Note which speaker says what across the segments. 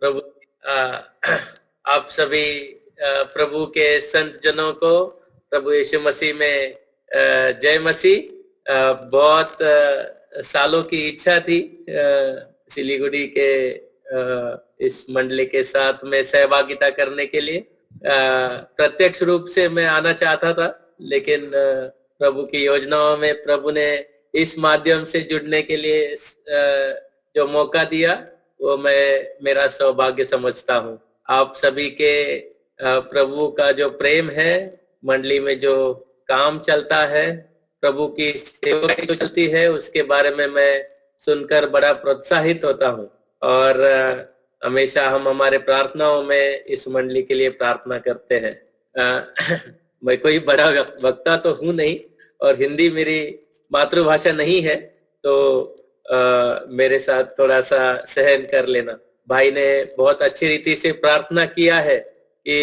Speaker 1: प्रभु आप सभी प्रभु के संत जनों को प्रभु यीशु मसीह में जय मसीह। बहुत सालों की इच्छा थी सिलीगुड़ी के इस मंडली के साथ में सहभागिता करने के लिए। प्रत्यक्ष रूप से मैं आना चाहता था, लेकिन प्रभु की योजनाओं में प्रभु ने इस माध्यम से जुड़ने के लिए जो मौका दिया वो मैं मेरा सौभाग्य समझता हूँ। आप सभी के प्रभु का जो प्रेम है, मंडली में जो काम चलता है, प्रभु की सेवा जो चलती है, उसके बारे में मैं सुनकर बड़ा प्रोत्साहित होता हूँ। और हमेशा हम हमारे प्रार्थनाओं में इस मंडली के लिए प्रार्थना करते हैं। मैं कोई बड़ा वक्ता तो हूँ नहीं और हिंदी मेरी मातृभाषा नहीं है, तो मेरे साथ थोड़ा सा सहन कर लेना। भाई ने बहुत अच्छी रीति से प्रार्थना किया है कि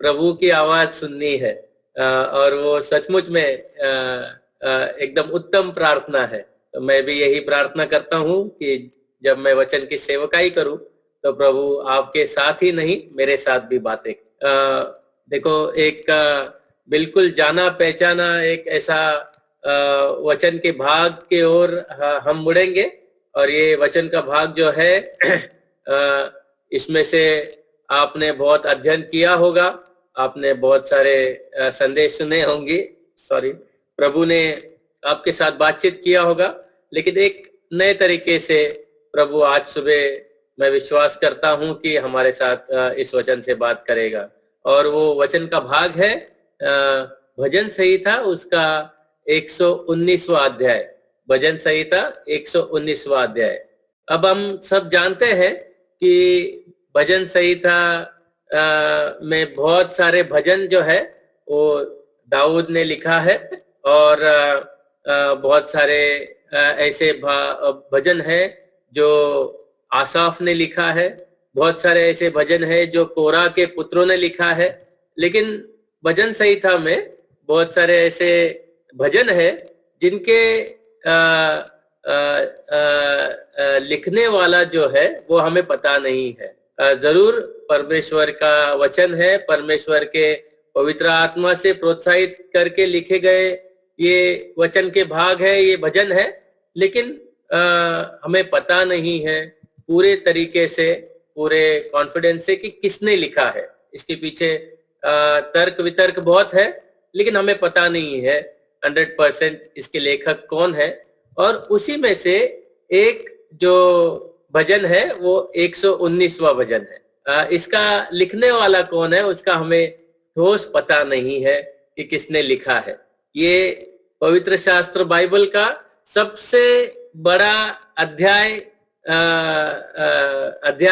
Speaker 1: प्रभु की आवाज सुननी है, और वो सचमुच में एकदम उत्तम प्रार्थना है। तो मैं भी यही प्रार्थना करता हूँ कि जब मैं वचन की सेवकाई करूँ तो प्रभु आपके साथ ही नहीं, मेरे साथ भी बातें। देखो, एक बिल्कुल जाना पहचाना एक ऐसा वचन के भाग के ओर हम मुड़ेंगे, और ये वचन का भाग जो है इसमें से आपने बहुत अध्ययन किया होगा, आपने बहुत सारे संदेश सुने होंगे, प्रभु ने आपके साथ बातचीत किया होगा, लेकिन एक नए तरीके से प्रभु आज सुबह मैं विश्वास करता हूं कि हमारे साथ इस वचन से बात करेगा। और वो वचन का भाग है भजन संहिता, उसका 119वां अध्याय। भजन संहिता 119वां अध्याय। अब हम सब जानते हैं कि भजन संहिता में बहुत सारे भजन जो है वो दाऊद ने लिखा है, और बहुत सारे ऐसे भजन है जो आसाफ ने लिखा है, बहुत सारे ऐसे भजन है जो कोरा के पुत्रों ने लिखा है। लेकिन भजन संहिता में बहुत सारे ऐसे भजन है जिनके लिखने वाला जो है वो हमें पता नहीं है। जरूर परमेश्वर का वचन है, परमेश्वर के पवित्र आत्मा से प्रोत्साहित करके लिखे गए ये वचन के भाग है, ये भजन है, लेकिन हमें पता नहीं है पूरे तरीके से, पूरे कॉन्फिडेंस से कि किसने लिखा है। इसके पीछे तर्क वितर्क बहुत है, लेकिन हमें पता नहीं है 100% इसके लेखक कौन है। और उसी में से एक जो भजन है वो 119वां भजन है। इसका लिखने वाला कौन है उसका हमें ठोस पता नहीं है कि किसने लिखा है। ये पवित्र शास्त्र बाइबल का सबसे बड़ा अध्याय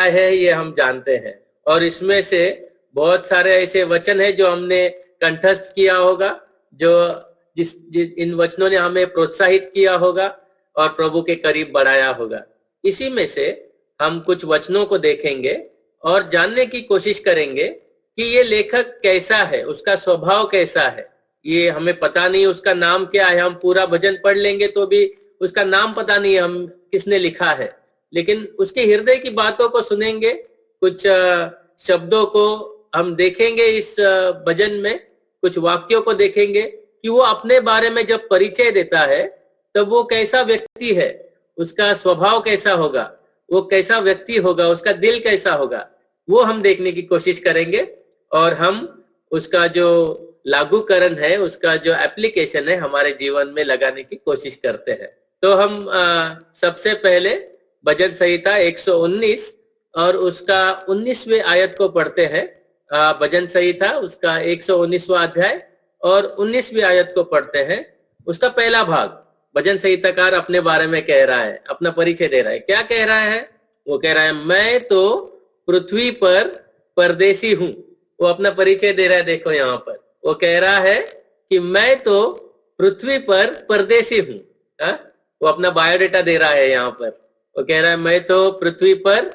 Speaker 1: है, ये हम जानते हैं। और इसमें से बहुत सारे ऐसे वचन है जो हमने कंठस्थ किया होगा, जो इन वचनों ने हमें प्रोत्साहित किया होगा और प्रभु के करीब बढ़ाया होगा। इसी में से हम कुछ वचनों को देखेंगे और जानने की कोशिश करेंगे कि ये लेखक कैसा है, उसका स्वभाव कैसा है। ये हमें पता नहीं उसका नाम क्या है। हम पूरा भजन पढ़ लेंगे तो भी उसका नाम पता नहीं हम किसने लिखा है, लेकिन उसके हृदय की बातों को सुनेंगे, कुछ शब्दों को हम देखेंगे इस भजन में, कुछ वाक्यों को देखेंगे कि वो अपने बारे में जब परिचय देता है तब वो कैसा व्यक्ति है, उसका स्वभाव कैसा होगा, वो कैसा व्यक्ति होगा, उसका दिल कैसा होगा, वो हम देखने की कोशिश करेंगे। और हम उसका जो लागूकरण है, उसका जो एप्लीकेशन है, हमारे जीवन में लगाने की कोशिश करते हैं। तो हम सबसे पहले भजन संहिता 119 और उसका 19वें आयत को पढ़ते हैं। भजन संहिता उसका 119वां अध्याय और 19वीं आयत को पढ़ते हैं। उसका पहला भाग, भजन संहिताकार अपने बारे में कह रहा है, अपना परिचय दे रहा है। क्या कह रहा है? वो कह रहा है मैं तो पृथ्वी पर परदेसी हूं। वो अपना परिचय दे रहा है। देखो यहाँ पर वो कह रहा है कि मैं तो पृथ्वी पर परदेसी हूं। वो अपना बायोडेटा दे रहा है यहाँ पर। वो कह रहा है मैं तो पृथ्वी पर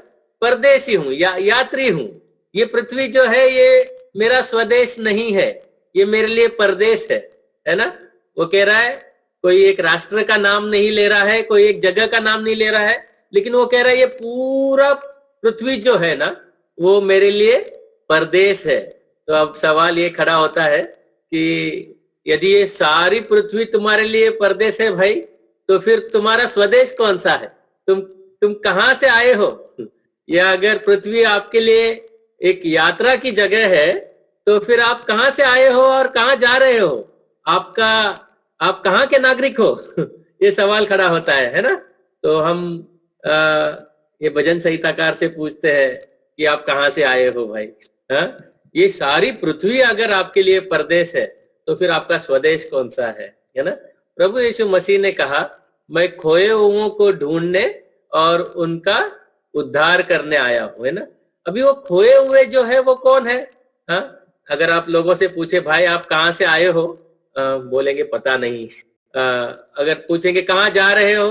Speaker 1: परदेसी हूं, यात्री हूं। ये पृथ्वी जो है ये मेरा स्वदेश नहीं है, ये मेरे लिए परदेश है ना। वो कह रहा है कोई एक राष्ट्र का नाम नहीं ले रहा है, कोई एक जगह का नाम नहीं ले रहा है, लेकिन वो कह रहा है ये पूरा पृथ्वी जो है ना वो मेरे लिए परदेश है। तो अब सवाल ये खड़ा होता है कि यदि ये सारी पृथ्वी तुम्हारे लिए परदेश है भाई, तो फिर तुम्हारा स्वदेश कौन सा है? तुम कहां से आए हो? या अगर पृथ्वी आपके लिए एक यात्रा की जगह है, तो फिर आप कहां से आए हो और कहां जा रहे हो? आप कहां के नागरिक हो? ये सवाल खड़ा होता है ना? तो हम ये भजन संहिताकार से पूछते हैं कि आप कहां से आए हो भाई? ये सारी पृथ्वी अगर आपके लिए परदेश है, तो फिर आपका स्वदेश कौन सा है ना? प्रभु यीशु मसीह ने कहा, मैं खोए हुओं को ढूंढने और उनका उद्धार करने आया हूं, है ना? अभी वो खोए हुए जो है वो कौन है? अगर आप लोगों से पूछे भाई आप कहां से आए हो, बोलेंगे पता नहीं। अगर पूछेंगे कहां जा रहे हो,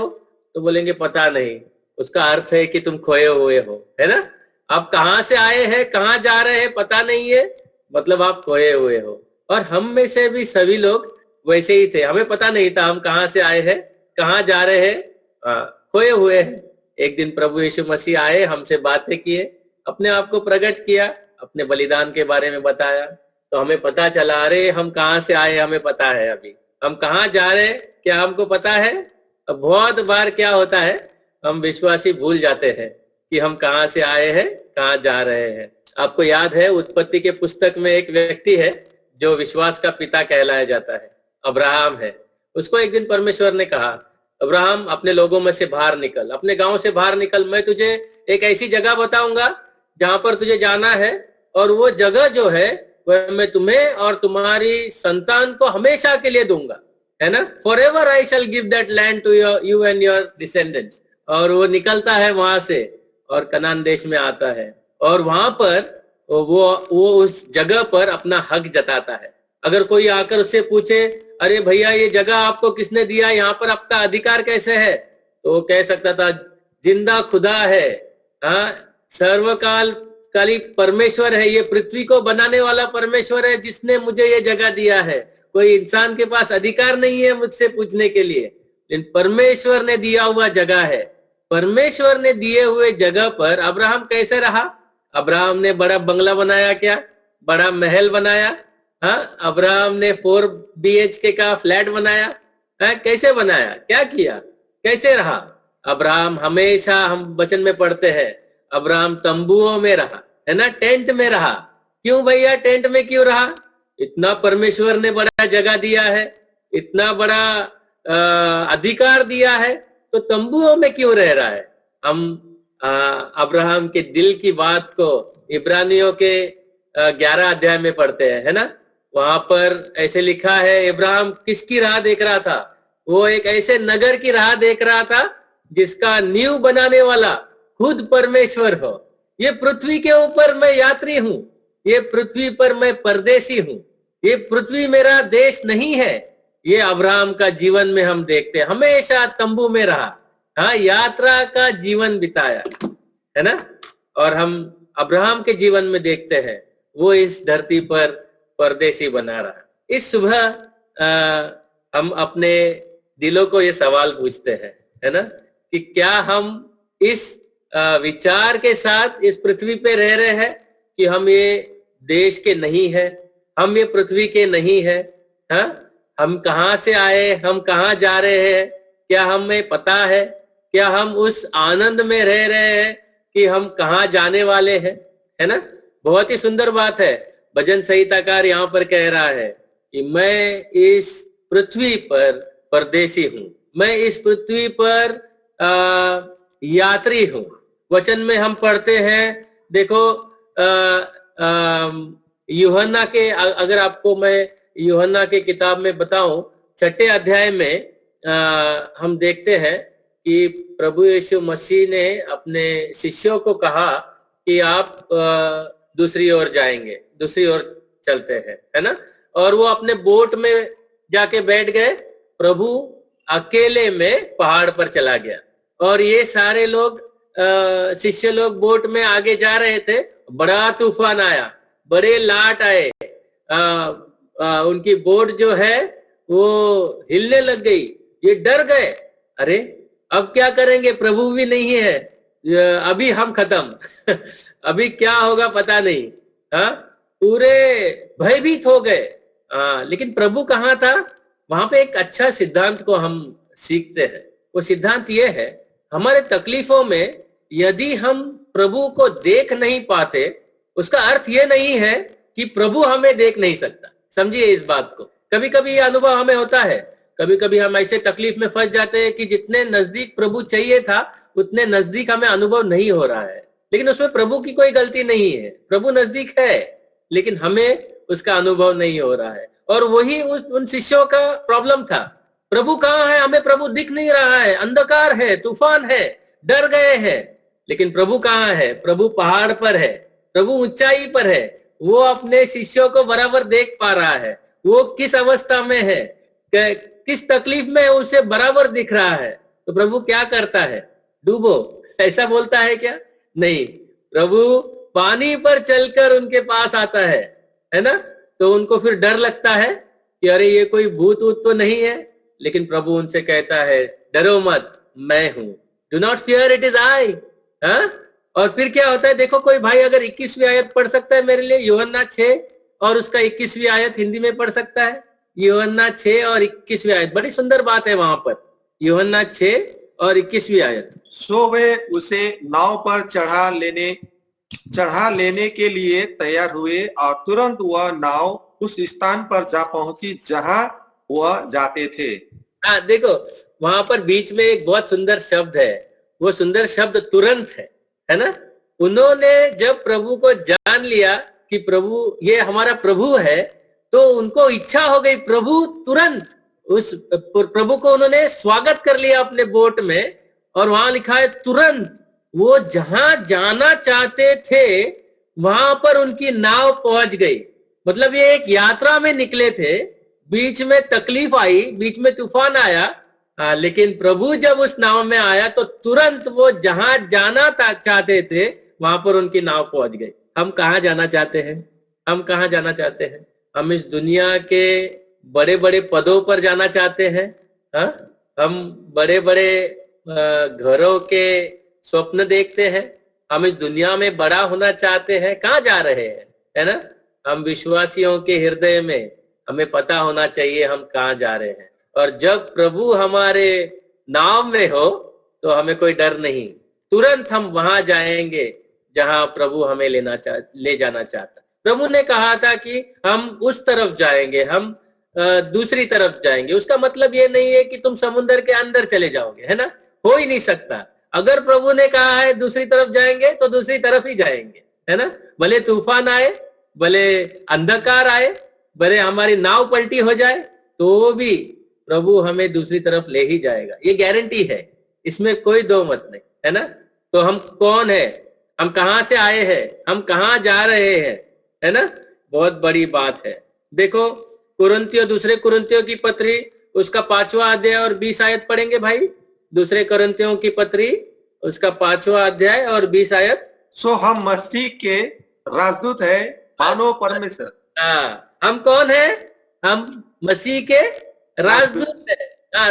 Speaker 1: तो बोलेंगे पता नहीं। उसका अर्थ है कि तुम खोए हुए हो, है ना? आप कहां से आए हैं, कहां जा रहे हैं पता नहीं है, मतलब आप खोए हुए हो। और हम में से भी सभी लोग वैसे ही थे, हमें पता नहीं था हम कहां से आए हैं, कहां जा रहे हैं, खोए हुए हैं। एक दिन प्रभु यीशु मसीह आए, हमसे बातें किए, अपने आप को प्रकट किया, अपने बलिदान के बारे में बताया, तो हमें पता चला अरे हम कहां से आए हमें पता है, अभी हम कहां जा रहे हैं क्या हमको पता है। अब बहुत बार क्या होता है, हम विश्वासी भूल जाते हैं कि हम कहां से आए हैं, कहां जा रहे हैं। आपको याद है उत्पत्ति के पुस्तक में एक व्यक्ति है जो विश्वास का पिता कहलाया जाता है, अब्राहम है। उसको एक दिन परमेश्वर ने कहा, अब्राहम अपने लोगों में से बाहर निकल, अपने गांव से बाहर निकल, मैं तुझे एक ऐसी जगह बताऊंगा जहां पर तुझे जाना है, और वो जगह जो है वह मैं तुम्हें और तुम्हारी संतान को हमेशा के लिए दूंगा, है ना? Forever I shall give that land to you and your descendants. और वो निकलता है वहां से और कनान देश में आता है, और वहां पर वो उस जगह पर अपना हक जताता है। अगर कोई आकर उससे पूछे, अरे भैया ये जगह आपको किसने दिया, यहाँ पर आपका अधिकार कैसे है, तो वो कह सकता था, जिंदा खुदा है, सर्वकाली परमेश्वर है, ये पृथ्वी को बनाने वाला परमेश्वर है जिसने मुझे ये जगह दिया है। कोई इंसान के पास अधिकार नहीं है मुझसे पूछने के लिए, लेकिन परमेश्वर ने दिया हुआ जगह है। परमेश्वर ने दिए हुए जगह पर अब्राहम कैसे रहा? अब्राहम ने बड़ा बंगला बनाया क्या, बड़ा महल बनाया? अब्राहम ने 4 BHK का फ्लैट बनाया? कैसे बनाया, क्या किया, कैसे रहा? अब्राहम हमेशा, हम वचन में पढ़ते हैं, अब्राहम तंबुओं में रहा, है ना, टेंट में रहा। क्यों भैया टेंट में क्यों रहा? इतना परमेश्वर ने बड़ा जगह दिया है, इतना बड़ा अधिकार दिया है, तो तंबुओं में क्यों रह रहा है? हम अब्राहम के दिल की बात को इब्रानियों के 11 अध्याय में पढ़ते हैं, है ना? वहां पर ऐसे लिखा है, अब्राहम किसकी राह देख रहा था? वो एक ऐसे नगर की राह देख रहा था जिसका नींव बनाने वाला खुद परमेश्वर हो। ये पृथ्वी के ऊपर मैं यात्री हूं, ये पृथ्वी पर मैं परदेसी हूं, ये पृथ्वी मेरा देश नहीं है। ये अब्राहम का जीवन में हम देखते हैं, हमेशा तंबू में रहा, यात्रा का जीवन बिताया, है ना? और हम अब्राहम के जीवन में देखते हैं वो इस धरती पर परदेसी बना रहा। इस सुबह हम अपने दिलों को ये सवाल पूछते हैं, है ना, कि क्या हम इस विचार के साथ इस पृथ्वी पे रह रहे हैं कि हम ये देश के नहीं है, हम ये पृथ्वी के नहीं है? हम कहां से आए, हम कहां जा रहे हैं, क्या हमें पता है? क्या हम उस आनंद में रह रहे हैं कि हम कहां जाने वाले हैं, है ना? बहुत ही सुंदर बात है, भजन संहिताकार यहाँ पर कह रहा है कि मैं इस पृथ्वी पर परदेसी हूं, मैं इस पृथ्वी पर यात्री हूं। वचन में हम पढ़ते हैं, देखो यूहन्ना के, अगर आपको मैं यूहन्ना के किताब में बताऊं, 6 अध्याय में हम देखते हैं कि प्रभु यीशु मसीह ने अपने शिष्यों को कहा कि आप दूसरी ओर जाएंगे, दूसरी ओर चलते हैं, है ना? और वो अपने बोट में जाके बैठ गए, प्रभु अकेले में पहाड़ पर चला गया, और ये सारे लोग शिष्य लोग बोट में आगे जा रहे थे। बड़ा तूफान आया, बड़े लाट आए, उनकी बोट जो है वो हिलने लग गई, ये डर गए, अरे अब क्या करेंगे, प्रभु भी नहीं है, अभी हम खत्म अभी क्या होगा पता नहीं। हाँ, पूरे भयभीत हो गए। लेकिन प्रभु कहाँ था? वहां पे एक अच्छा सिद्धांत को हम सीखते हैं। वो सिद्धांत ये है, हमारे तकलीफों में यदि हम प्रभु को देख नहीं पाते, उसका अर्थ ये नहीं है कि प्रभु हमें देख नहीं सकता। समझिए इस बात को। कभी कभी ये अनुभव हमें होता है, कभी कभी हम ऐसे तकलीफ में फंस जाते हैं कि जितने नजदीक प्रभु चाहिए था उतने नजदीक हमें अनुभव नहीं हो रहा है। लेकिन उसमें प्रभु की कोई गलती नहीं है। प्रभु नजदीक है लेकिन हमें उसका अनुभव नहीं हो रहा है। और वही उन शिष्यों का प्रॉब्लम था। प्रभु कहाँ है? हमें प्रभु दिख नहीं रहा है, अंधकार है, तूफान है, डर गए हैं। लेकिन प्रभु कहाँ है? प्रभु पहाड़ पर है, प्रभु ऊंचाई पर है। वो अपने शिष्यों को बराबर देख पा रहा है। वो किस अवस्था में है, किस तकलीफ में है, उसे बराबर दिख रहा है। तो प्रभु क्या करता है? डूबो, ऐसा बोलता है क्या? नहीं, प्रभु पानी पर चलकर उनके पास आता है ना? तो उनको फिर डर लगता है कि अरे ये कोई भूत वूत तो नहीं है। लेकिन प्रभु उनसे कहता है, डरो मत, मैं हूं, do not fear, it is I. और फिर क्या होता है? देखो, कोई भाई अगर 21वीं आयत पढ़ सकता है मेरे लिए, यूहन्ना 6 और उसका 21वीं आयत हिंदी में पढ़ सकता है। यूहन्ना 6 और 21वीं आयत, बड़ी सुंदर बात है वहां पर। यूहन्ना 6 और 21वीं आयत।
Speaker 2: सो वे उसे नाव पर चढ़ा लेने के लिए तैयार हुए और तुरंत वह नाव उस स्थान पर जा पहुंची जहां वह जाते थे।
Speaker 1: देखो, वहां पर बीच में एक बहुत सुंदर शब्द है। वो सुंदर शब्द तुरंत है ना? उन्होंने जब प्रभु को जान लिया कि प्रभु ये हमारा प्रभु है, तो उनको इच्छा हो गई, प्रभु तुरंत उस प्रभु को उन्होंने स्वागत कर लिया अपने बोट में। और वहां लिखा है तुरंत वो जहां जाना चाहते थे वहां पर उनकी नाव पहुंच गई। मतलब ये एक यात्रा में निकले थे, बीच में तकलीफ आई, बीच में तूफान आया, लेकिन प्रभु जब उस नाव में आया तो तुरंत वो जहां जाना चाहते थे वहां पर उनकी नाव पहुंच गई। हम कहाँ जाना चाहते हैं? हम कहाँ जाना चाहते हैं? हम इस दुनिया के बड़े बड़े पदों पर जाना चाहते हैं। हम बड़े बड़े घरों के स्वप्न देखते हैं। हम इस दुनिया में बड़ा होना चाहते हैं। कहाँ जा रहे हैं? है ना? हम विश्वासियों के हृदय में हमें पता होना चाहिए हम कहाँ जा रहे हैं। और जब प्रभु हमारे नाव में हो तो हमें कोई डर नहीं, तुरंत हम वहां जाएंगे जहां प्रभु हमें ले जाना चाहता। प्रभु ने कहा था कि हम उस तरफ जाएंगे, हम दूसरी तरफ जाएंगे। उसका मतलब ये नहीं है कि तुम समुद्र के अंदर चले जाओगे, है ना? हो ही नहीं सकता। अगर प्रभु ने कहा है दूसरी तरफ जाएंगे तो दूसरी तरफ ही जाएंगे, है ना? भले तूफान आए, भले अंधकार आए, भले हमारी नाव पलटी हो जाए, तो भी प्रभु हमें दूसरी तरफ ले ही जाएगा। ये गारंटी है, इसमें कोई दो मत नहीं, है ना? तो हम कौन है, हम कहाँ से आए हैं, हम कहाँ जा रहे हैं, है ना? बहुत बड़ी बात है। देखो, दूसरे कुरिन्थियों की पत्री उसका 5वां अध्याय और 20 आयत पढ़ेंगे भाई। दूसरे कुरिन्थियों की पत्री उसका 5वां अध्याय और 20 आयत।
Speaker 2: सो हम मसीह के राजदूत है, मानो परमेश्वर।
Speaker 1: हम कौन है? हम मसीह के राजदूत है।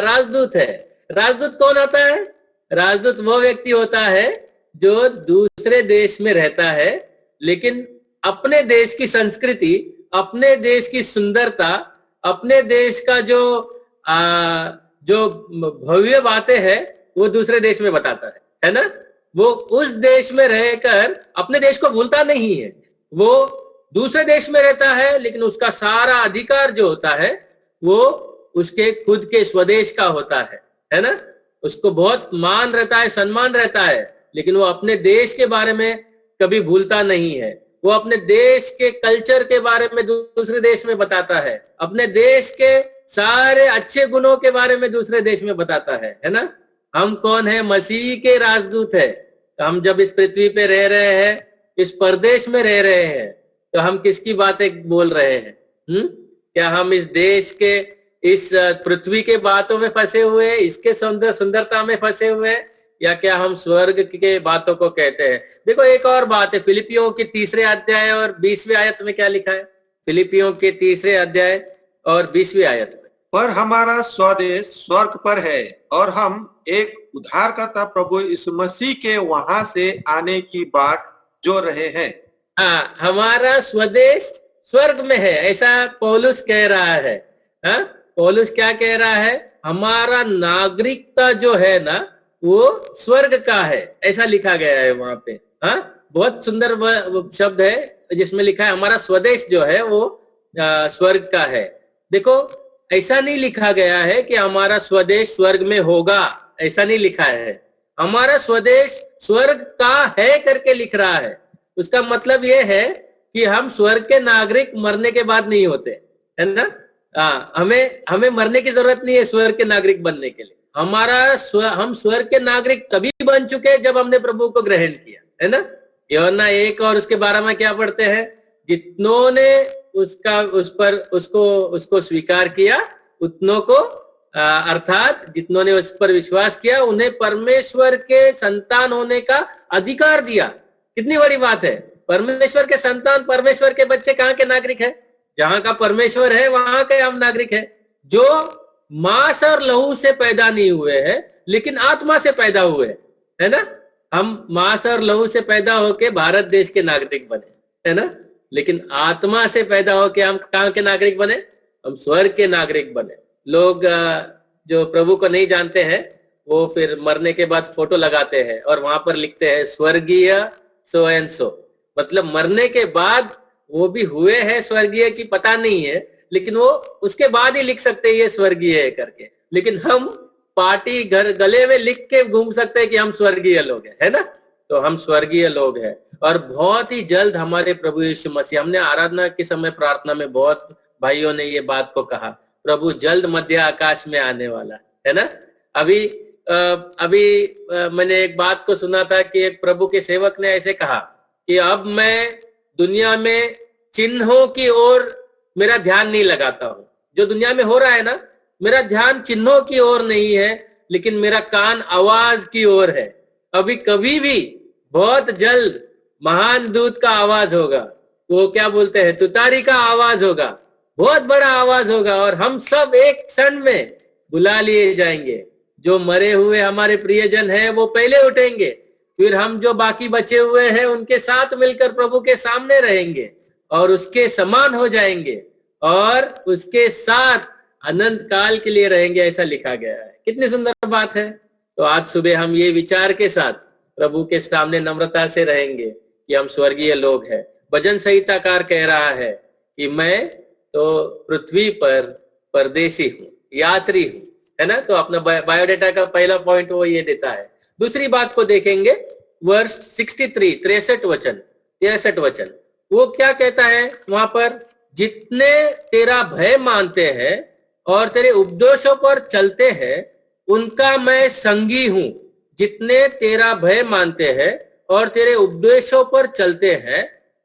Speaker 1: राजदूत है। राजदूत कौन होता है? राजदूत वो व्यक्ति होता है जो दूसरे देश में रहता है, लेकिन अपने देश की संस्कृति, अपने देश की सुंदरता, अपने देश का जो भव्य बातें हैं वो दूसरे देश में बताता है ना? वो उस देश में रहकर अपने देश को भूलता नहीं है। वो दूसरे देश में रहता है, लेकिन उसका सारा अधिकार जो होता है वो उसके खुद के स्वदेश का होता है ना? उसको बहुत मान रहता है, सम्मान रहता है, लेकिन वो अपने देश के बारे में कभी भूलता नहीं है। वो अपने देश के कल्चर के बारे में दूसरे देश में बताता है, अपने देश के सारे अच्छे गुणों के बारे में दूसरे देश में बताता है ना? हम कौन है? मसीह के राजदूत है। तो हम जब इस पृथ्वी पे रह रहे हैं, इस परदेश में रह रहे हैं, तो हम किसकी बातें बोल रहे हैं? क्या हम इस देश के, इस पृथ्वी के बातों में फंसे हुए, इसके सुंदरता में फंसे हुए, या क्या हम स्वर्ग के बातों को कहते हैं? देखो, एक और बात है, फिलिपियों के 3 अध्याय और 20वें आयत में क्या लिखा है? फिलिपियों के 3 अध्याय और 20वें आयत में
Speaker 2: पर हमारा स्वदेश स्वर्ग पर है और हम एक उद्धारकर्ता प्रभु यीशु मसीह के वहां से आने की बाट जो रहे हैं।
Speaker 1: हाँ, हमारा स्वदेश स्वर्ग में है, ऐसा पौलुस कह रहा है। हाँ, पौलुस क्या कह रहा है? हमारा नागरिकता जो है ना वो स्वर्ग का है, ऐसा लिखा गया है वहां पे। हाँ, बहुत सुंदर शब्द है जिसमें लिखा है हमारा स्वदेश जो है वो स्वर्ग का है। देखो, ऐसा नहीं लिखा गया है कि हमारा स्वदेश स्वर्ग में होगा, ऐसा नहीं लिखा है। हमारा स्वदेश स्वर्ग का है करके लिख रहा है। उसका मतलब ये है कि हम स्वर्ग के नागरिक मरने के बाद नहीं होते, है ना। हमें मरने की जरूरत नहीं है स्वर्ग के नागरिक बनने के लिए। हम स्वर्ग के नागरिक तभी बन चुके जब हमने प्रभु को ग्रहण किया, है ना। यूहन्ना 1 और उसके 12 में क्या पढ़ते हैं? जितनों ने उसको स्वीकार किया उतनों को, अर्थात जितनों ने उस पर विश्वास किया उन्हें परमेश्वर के संतान होने का अधिकार दिया। कितनी बड़ी बात है! परमेश्वर के संतान, परमेश्वर के बच्चे कहाँ के नागरिक है? जहां का परमेश्वर है वहां के हम नागरिक है, जो मांस और लहू से पैदा नहीं हुए हैं लेकिन आत्मा से पैदा हुए, है ना। हम मांस और लहू से पैदा होके भारत देश के नागरिक बने, है ना, लेकिन आत्मा से पैदा होके हम कहाँ के नागरिक बने? हम स्वर्ग के नागरिक बने। लोग जो प्रभु को नहीं जानते हैं वो फिर मरने के बाद फोटो लगाते हैं और वहां पर लिखते हैं स्वर्गीय सो एंड सो, मतलब मरने के बाद वो भी हुए हैं स्वर्गीय की पता नहीं है, लेकिन वो उसके बाद ही लिख सकते हैं ये स्वर्गीय है करके। लेकिन हम पार्टी गले में लिख के घूम सकते हैं कि हम स्वर्गीय लोग हैं, है ना। तो हम स्वर्गीय लोग हैं और बहुत ही जल्द हमारे प्रभु यीशु मसीह, हमने आराधना के समय प्रार्थना में बहुत भाइयों ने ये बात को कहा, प्रभु जल्द मध्य आकाश में आने वाला है ना। अभी मैंने एक बात को सुना था कि एक प्रभु के सेवक ने ऐसे कहा कि अब मैं दुनिया में चिन्हों की ओर मेरा ध्यान नहीं लगाता हूं। जो दुनिया में हो रहा है ना, मेरा ध्यान चिन्हों की ओर नहीं है, लेकिन मेरा कान आवाज की ओर है। अभी कभी भी बहुत जल्द महान दूत का आवाज होगा, वो क्या बोलते हैं, तुतारी का आवाज होगा, बहुत बड़ा आवाज होगा और हम सब एक क्षण में बुला लिए जाएंगे। जो मरे हुए हमारे प्रियजन हैं वो पहले उठेंगे, फिर हम जो बाकी बचे हुए हैं उनके साथ मिलकर प्रभु के सामने रहेंगे और उसके समान हो जाएंगे और उसके साथ अनंत काल के लिए रहेंगे, ऐसा लिखा गया है। कितनी सुंदर बात है। तो आज सुबह हम ये विचार के साथ प्रभु के सामने नम्रता से रहेंगे कि हम स्वर्गीय लोग हैं। भजन संहिताकार कह रहा है कि मैं तो पृथ्वी पर परदेशी हूँ, यात्री हूँ, है ना। तो अपना बायोडेटा का पहला पॉइंट वो ये देता है। दूसरी बात को देखेंगे, वर्ष 63 63 वचन, वो क्या कहता है वहां पर? जितने तेरा भय मानते हैं और तेरे उपदेशों पर चलते हैं उनका मैं संगी हूं। जितने तेरा भय मानते हैं और तेरे उपदेशों पर चलते हैं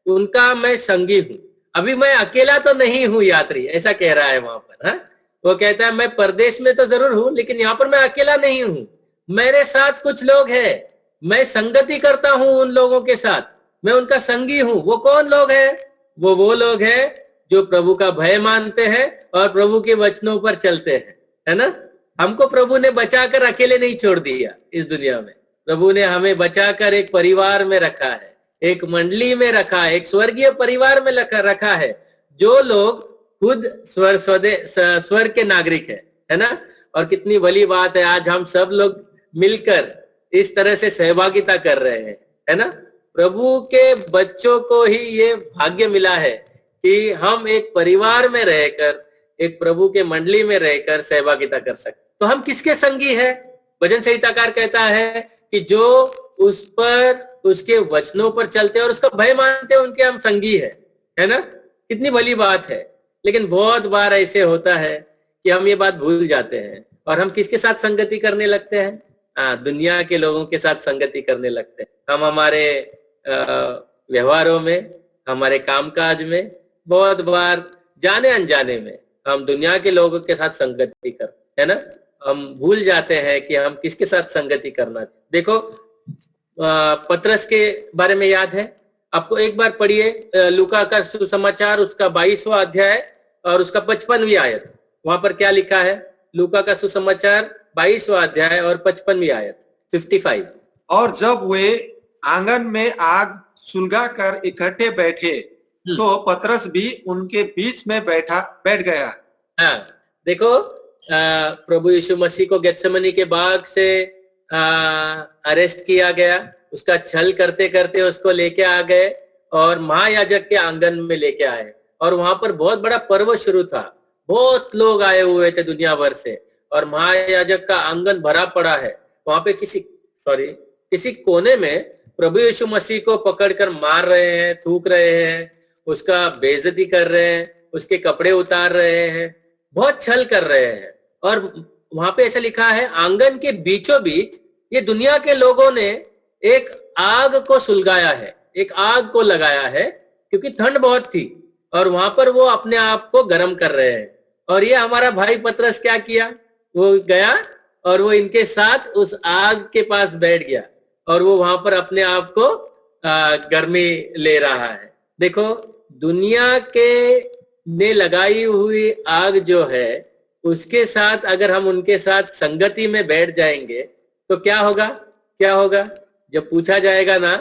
Speaker 1: उनका मैं संगी हूं। अभी मैं अकेला तो नहीं हूं यात्री, ऐसा कह रहा है वहां पर। हाँ, वो कहता है मैं परदेश में तो जरूर हूं लेकिन यहाँ पर मैं अकेला नहीं हूं, मेरे साथ कुछ लोग हैं, मैं संगति करता हूं उन लोगों के साथ, मैं उनका संगी हूं। वो कौन लोग हैं? वो लोग हैं जो प्रभु का भय मानते हैं और प्रभु के वचनों पर चलते हैं, है ना। हमको प्रभु ने बचाकर अकेले नहीं छोड़ दिया इस दुनिया में। प्रभु ने हमें बचाकर एक परिवार में रखा है, एक मंडली में रखा है, एक स्वर्गीय परिवार में रखा है, जो लोग खुद स्वर्ग के नागरिक है ना। और कितनी भली बात है, आज हम सब लोग मिलकर इस तरह से सहभागिता कर रहे हैं, है ना। प्रभु के बच्चों को ही ये भाग्य मिला है कि हम एक परिवार में रहकर, एक प्रभु के मंडली में रहकर सहभागिता कर सकते। तो हम किसके संगी हैं? भजन संहिताकार कहता है कि जो उस पर, उसके वचनों पर चलते और उसका भय मानते हैं उनके हम संगी है ना। कितनी भली बात है। लेकिन बहुत बार ऐसे होता है कि हम ये बात भूल जाते हैं और हम किसके साथ संगति करने लगते हैं? दुनिया के लोगों के साथ संगति करने लगते हैं। हम हमारे व्यवहारों में, हमारे कामकाज में, बहुत बार जाने अनजाने में हम दुनिया के लोगों के साथ संगति करते हैं ना। हम भूल जाते हैं कि हम किसके साथ संगति करना। देखो, पतरस के बारे में याद है आपको? एक बार पढ़िए लूका का सुसमाचार, उसका 22वां अध्याय और उसका 55वीं आयत। वहां पर क्या लिखा है? लूका का सुसमाचार 22वां अध्याय और 55वीं आयत 55।
Speaker 2: और जब वे आंगन में आग सुलगा कर इकट्ठे बैठे तो पतरस भी उनके बीच में बैठ गया।
Speaker 1: हाँ, देखो प्रभु यीशु मसीह को गेत्सेमनी के बाग से अरेस्ट किया गया, उसका छल करते करते उसको लेके आ गए और महायाजक के आंगन में लेके आए और वहां पर बहुत बड़ा पर्व शुरू था, बहुत लोग आए हुए थे दुनिया भर से और महायाजक का आंगन भरा पड़ा है। वहां पे किसी कोने में प्रभु यीशु मसीह को पकड़कर मार रहे हैं, थूक रहे हैं, उसका बेइज्जती कर रहे हैं, उसके कपड़े उतार रहे हैं, बहुत छल कर रहे हैं। और वहां पे ऐसा लिखा है, आंगन के बीचों बीच ये दुनिया के लोगों ने एक आग को सुलगाया है, एक आग को लगाया है, क्योंकि ठंड बहुत थी और वहां पर वो अपने आप को गर्म कर रहे हैं। और ये हमारा भाई पतरस क्या किया? वो गया और वो इनके साथ उस आग के पास बैठ गया और वो वहां पर अपने आप को गर्मी ले रहा है। देखो, दुनिया के ने लगाई हुई आग जो है, उसके साथ अगर हम उनके साथ संगति में बैठ जाएंगे तो क्या होगा? क्या होगा? जब पूछा जाएगा ना,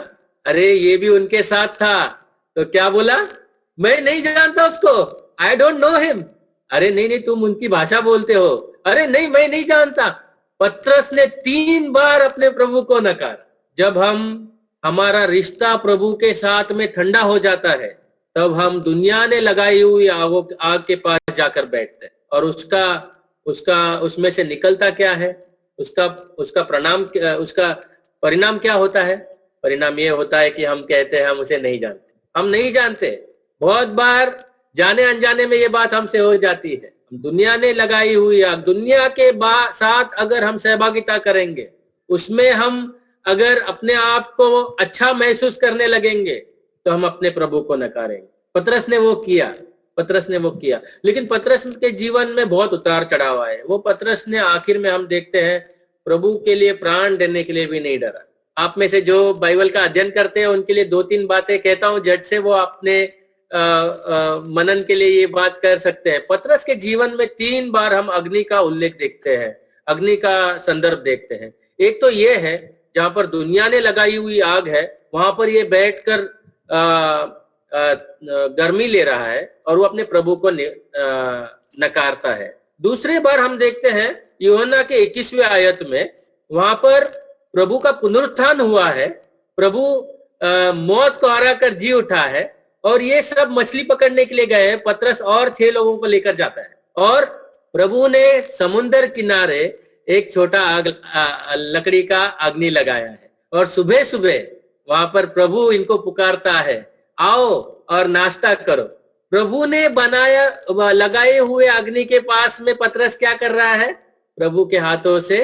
Speaker 1: अरे ये भी उनके साथ था, तो क्या बोला? मैं नहीं जानता उसको, आई डोंट नो हिम। अरे नहीं, तुम उनकी भाषा बोलते हो। अरे नहीं, मैं नहीं जानता। पतरस ने 3 बार अपने प्रभु को नकारा। जब हमारा रिश्ता प्रभु के साथ में ठंडा हो जाता है, तब हम दुनिया ने लगाई हुई आग के पास जाकर बैठते हैं और उसमें से निकलता क्या है? उसका परिणाम क्या होता है? परिणाम ये होता है कि हम कहते हैं हम उसे नहीं जानते, हम नहीं जानते। बहुत बार जाने अनजाने में ये बात हमसे हो जाती है। दुनिया ने लगाई हुई आग, दुनिया के साथ अगर हम सहभागिता करेंगे, उसमें हम अगर अपने आप को अच्छा महसूस करने लगेंगे, तो हम अपने प्रभु को नकारेंगे। पतरस ने वो किया। लेकिन पतरस के जीवन में बहुत उतार चढ़ाव आए। वो पतरस ने आखिर में हम देखते हैं प्रभु के लिए प्राण देने के लिए भी नहीं डरा। आप में से जो बाइबल का अध्ययन करते हैं उनके लिए 2-3 बातें कहता हूं, झट से वो अपने मनन के लिए ये बात कर सकते हैं। पतरस के जीवन में 3 बार हम अग्नि का उल्लेख देखते हैं, अग्नि का संदर्भ देखते हैं। एक तो ये है जहां पर दुनिया ने लगाई हुई आग है, वहां पर ये बैठकर गर्मी ले रहा है और वो अपने प्रभु को नकारता है। दूसरे बार हम देखते हैं यूहन्ना के 21वें आयत में, वहां पर प्रभु का पुनरुत्थान हुआ है, प्रभु मौत को हरा कर जी उठा है और ये सब मछली पकड़ने के लिए गए हैं। पतरस और 6 लोगों को लेकर जाता है और प्रभु ने समुद्र किनारे एक छोटा लकड़ी का अग्नि लगाया है और सुबह सुबह वहां पर प्रभु इनको पुकारता है, आओ और नाश्ता करो। प्रभु ने लगाए हुए अग्नि के पास में पतरस क्या कर रहा है? प्रभु के हाथों से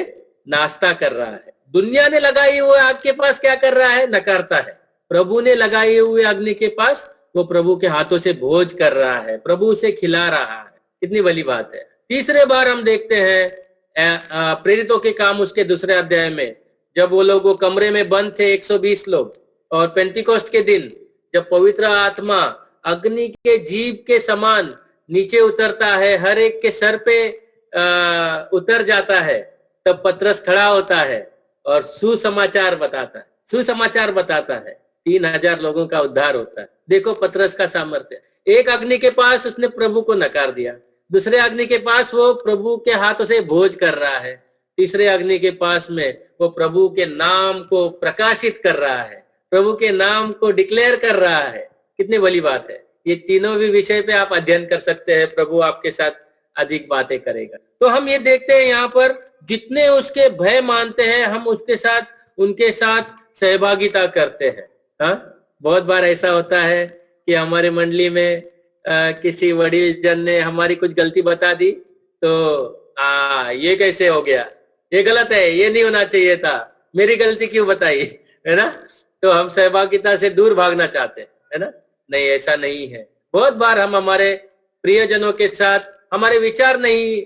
Speaker 1: नाश्ता कर रहा है। दुनिया ने लगाई हुए आग के पास क्या कर रहा है? नकारता है। प्रभु ने लगाई हुए अग्नि के पास वो प्रभु के हाथों से भोज कर रहा है, प्रभु से खिला रहा है। कितनी बड़ी बात है। तीसरे बार हम देखते हैं प्रेरितों के काम उसके 2 अध्याय में, जब वो लोग वो कमरे में बंद थे 120 लोग, और पेंटिकोस्ट के दिन जब पवित्र आत्मा अग्नि के जीभ के समान नीचे उतरता है, हर एक के सर पे उतर जाता है, तब पतरस खड़ा होता है और सुसमाचार बताता है। 3000 लोगों का उद्धार होता है। देखो पतरस का सामर्थ्य। एक अग्नि के पास उसने प्रभु को नकार दिया, दूसरे अग्नि के पास वो प्रभु के हाथों से भोज कर रहा है, तीसरे अग्नि के पास में वो प्रभु के नाम को प्रकाशित कर रहा है, प्रभु के नाम को डिक्लेयर कर रहा है। कितनी बड़ी बात है। ये तीनों भी विषय पे आप अध्ययन कर सकते हैं, प्रभु आपके साथ अधिक बातें करेगा। तो हम ये देखते हैं यहाँ पर जितने उसके भय मानते हैं, हम उनके साथ सहभागिता करते हैं। हाँ, बहुत बार ऐसा होता है कि हमारे मंडली में किसी वडील जन ने हमारी कुछ गलती बता दी, तो ये कैसे हो गया, ये गलत है, ये नहीं होना चाहिए था, मेरी गलती क्यों बताई, है ना। तो हम सहभागिता से दूर भागना चाहते हैं, है ना। नहीं, ऐसा नहीं है। बहुत बार हम हमारे प्रियजनों के साथ हमारे विचार नहीं